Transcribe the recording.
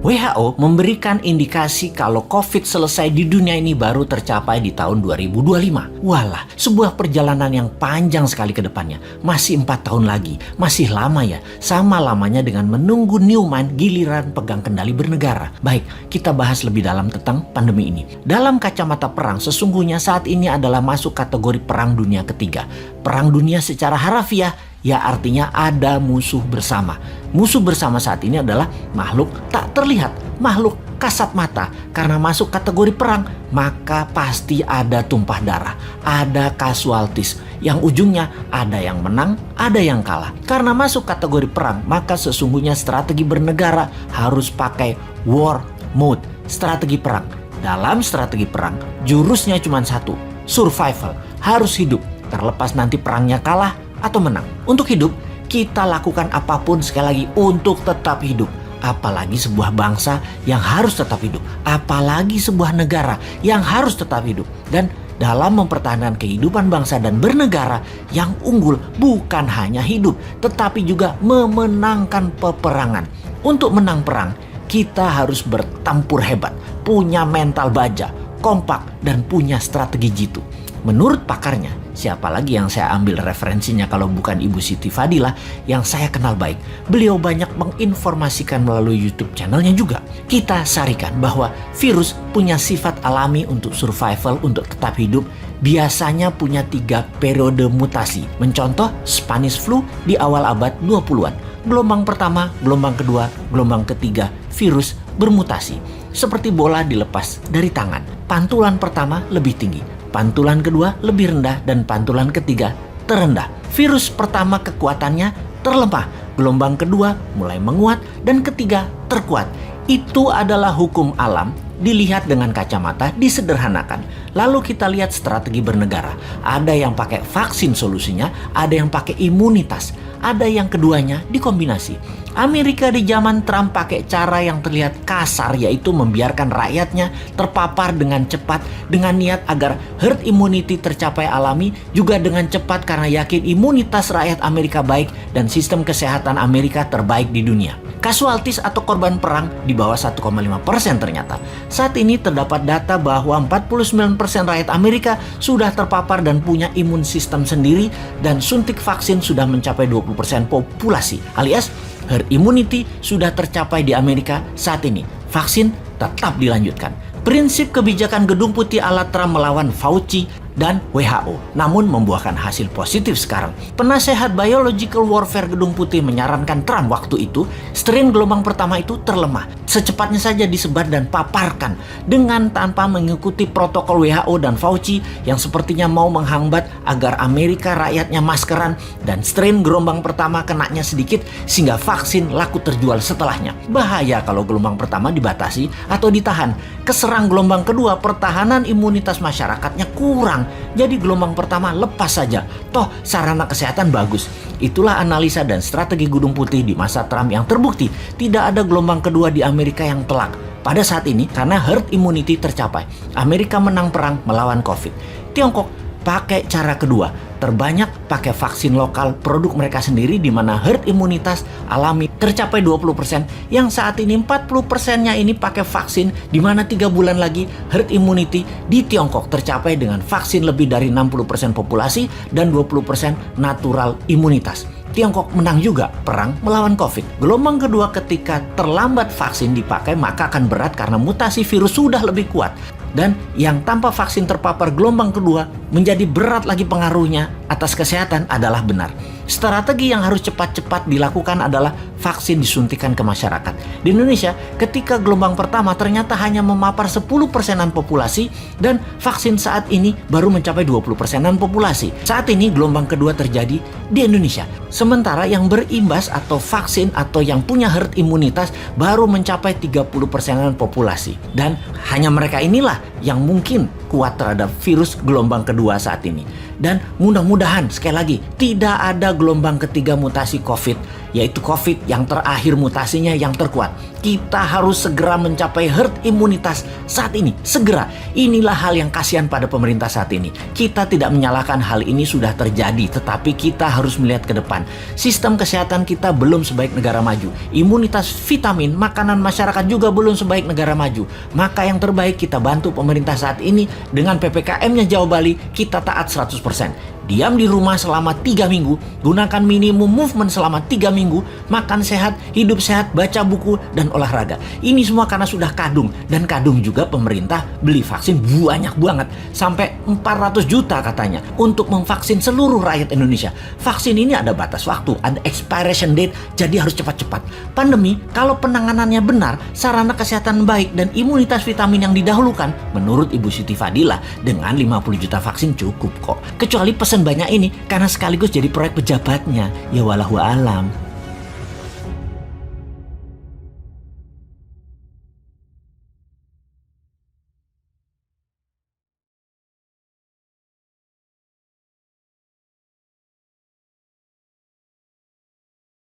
WHO memberikan indikasi kalau COVID selesai di dunia ini baru tercapai di tahun 2025. Walah, sebuah perjalanan yang panjang sekali ke depannya. Masih 4 tahun lagi. Masih lama ya. Sama lamanya dengan menunggu Newman giliran pegang kendali bernegara. Baik, kita bahas lebih dalam tentang pandemi ini. Dalam kacamata perang, sesungguhnya saat ini adalah masuk kategori perang dunia ketiga. Perang dunia secara harafiah ya artinya ada musuh bersama. Musuh bersama saat ini adalah makhluk tak terlihat, makhluk kasat mata. Karena masuk kategori perang, maka pasti ada tumpah darah, ada casualties. Yang ujungnya ada yang menang, ada yang kalah. Karena masuk kategori perang, maka sesungguhnya strategi bernegara harus pakai war mode, strategi perang. Dalam strategi perang, jurusnya cuma satu, survival, harus hidup. Terlepas nanti perangnya kalah atau menang. Untuk hidup, kita lakukan apapun sekali lagi untuk tetap hidup. Apalagi sebuah bangsa yang harus tetap hidup. Apalagi sebuah negara yang harus tetap hidup. Dan dalam mempertahankan kehidupan bangsa dan bernegara, yang unggul bukan hanya hidup, tetapi juga memenangkan peperangan. Untuk menang perang, kita harus bertempur hebat, punya mental baja, kompak, dan punya strategi jitu. Menurut pakarnya, siapa lagi yang saya ambil referensinya kalau bukan Ibu Siti Fadilah yang saya kenal baik. Beliau banyak menginformasikan melalui YouTube channelnya juga. Kita sarikan bahwa virus punya sifat alami untuk survival, untuk tetap hidup. Biasanya punya 3 periode mutasi. Mencontoh Spanish flu di awal abad 20-an. Gelombang pertama, gelombang kedua, gelombang ketiga, virus bermutasi. Seperti bola dilepas dari tangan. Pantulan pertama lebih tinggi. Pantulan kedua lebih rendah dan pantulan ketiga terendah. Virus pertama kekuatannya terlemah, gelombang kedua mulai menguat dan ketiga terkuat. Itu adalah hukum alam, dilihat dengan kacamata, disederhanakan. Lalu kita lihat strategi bernegara. Ada yang pakai vaksin solusinya, ada yang pakai imunitas, ada yang keduanya dikombinasi. Amerika di zaman Trump pakai cara yang terlihat kasar, yaitu membiarkan rakyatnya terpapar dengan cepat dengan niat agar herd immunity tercapai alami, juga dengan cepat karena yakin imunitas rakyat Amerika baik dan sistem kesehatan Amerika terbaik di dunia. Casualties atau korban perang di bawah 1,5% ternyata. Saat ini terdapat data bahwa 49% rakyat Amerika sudah terpapar dan punya imun sistem sendiri, dan suntik vaksin sudah mencapai 20% populasi, alias herd immunity sudah tercapai di Amerika saat ini. Vaksin tetap dilanjutkan. Prinsip kebijakan Gedung Putih ala Trump melawan Fauci dan WHO, namun membuahkan hasil positif sekarang. Penasehat Biological Warfare Gedung Putih menyarankan Trump waktu itu, strain gelombang pertama itu terlemah. Secepatnya saja disebar dan paparkan dengan tanpa mengikuti protokol WHO dan Fauci yang sepertinya mau menghambat agar Amerika rakyatnya maskeran dan strain gelombang pertama kenanya sedikit sehingga vaksin laku terjual setelahnya. Bahaya kalau gelombang pertama dibatasi atau ditahan. Keserang gelombang kedua, pertahanan imunitas masyarakatnya kurang. Jadi gelombang pertama lepas saja. Toh sarana kesehatan bagus. Itulah analisa dan strategi Gedung Putih di masa Trump yang terbukti tidak ada gelombang kedua di Amerika yang telak. Pada saat ini karena herd immunity tercapai, Amerika menang perang melawan COVID. Tiongkok pakai cara kedua, terbanyak pakai vaksin lokal produk mereka sendiri, di mana herd imunitas alami tercapai 20%, yang saat ini 40%-nya ini pakai vaksin, di mana 3 bulan lagi herd immunity di Tiongkok tercapai dengan vaksin lebih dari 60% populasi dan 20% natural imunitas. Tiongkok menang juga perang melawan COVID. Gelombang kedua ketika terlambat vaksin dipakai maka akan berat karena mutasi virus sudah lebih kuat. Dan yang tanpa vaksin terpapar gelombang kedua menjadi berat lagi pengaruhnya atas kesehatan adalah benar. Strategi yang harus cepat-cepat dilakukan adalah vaksin disuntikan ke masyarakat. Di Indonesia, ketika gelombang pertama ternyata hanya memapar 10%-an populasi dan vaksin saat ini baru mencapai 20%-an populasi. Saat ini gelombang kedua terjadi di Indonesia. Sementara yang berimbas atau vaksin atau yang punya herd imunitas baru mencapai 30%-an populasi. Dan hanya mereka inilah yang mungkin kuat terhadap virus gelombang kedua saat ini. Dan mudah-mudahan sekali lagi tidak ada gelombang ketiga mutasi COVID yaitu COVID yang terakhir mutasinya yang terkuat. Kita harus segera mencapai herd imunitas saat ini, segera. Inilah hal yang kasihan pada pemerintah saat ini. Kita tidak menyalahkan hal ini sudah terjadi, tetapi kita harus melihat ke depan. Sistem kesehatan kita belum sebaik negara maju. Imunitas vitamin, makanan masyarakat juga belum sebaik negara maju. Maka yang terbaik kita bantu pemerintah saat ini dengan PPKM-nya Jawa Bali, kita taat 100%. Diam di rumah selama 3 minggu, gunakan minimum movement selama 3 minggu, makan sehat, hidup sehat, baca buku, dan olahraga. Ini semua karena sudah kadung, dan kadung juga pemerintah beli vaksin banyak banget, sampai 400 juta katanya, untuk memvaksin seluruh rakyat Indonesia. Vaksin ini ada batas waktu, ada expiration date, jadi harus cepat-cepat. Pandemi, kalau penanganannya benar, sarana kesehatan baik, dan imunitas vitamin yang didahulukan, menurut Ibu Siti Fadila, dengan 50 juta vaksin cukup kok. Kecuali pesan banyak ini karena sekaligus jadi proyek pejabatnya. Ya walahu alam.